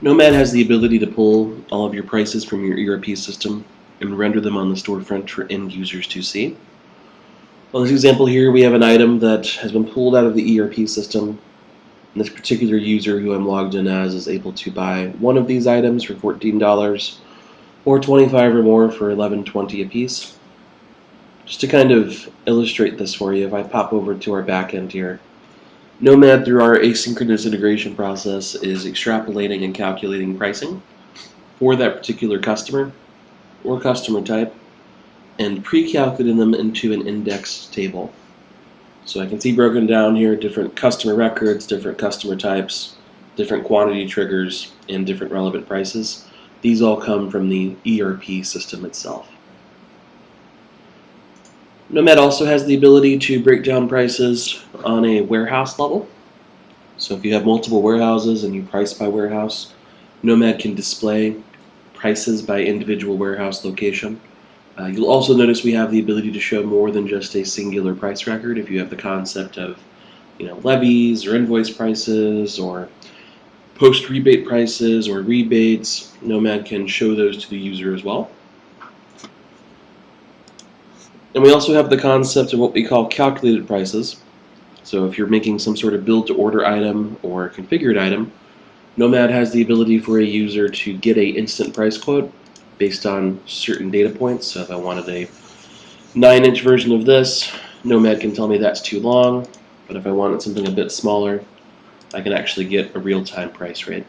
Nomad has the ability to pull all of your prices from your ERP system and render them on the storefront for end users to see. On this example here, we have an item that has been pulled out of the ERP system. And this particular user who I'm logged in as is able to buy one of these items for $14 or 25 or more for $11.20 a piece. Just to kind of illustrate this for you, if I pop over to our backend here, Nomad, through our asynchronous integration process, is extrapolating and calculating pricing for that particular customer or customer type and pre-calculating them into an index table. So I can see broken down here different customer records, different customer types, different quantity triggers, and different relevant prices. These all come from the ERP system itself. Nomad also has the ability to break down prices on a warehouse level. So if you have multiple warehouses and you price by warehouse, Nomad can display prices by individual warehouse location. You'll also notice we have the ability to show more than just a singular price record. If you have the concept of levies or invoice prices or post-rebate prices or rebates, Nomad can show those to the user as well. And we also have the concept of what we call calculated prices. So if you're making some sort of build-to-order item or configured item, Nomad has the ability for a user to get an instant price quote based on certain data points. So if I wanted a 9-inch version of this, Nomad can tell me that's too long, but if I wanted something a bit smaller, I can actually get a real-time price rate.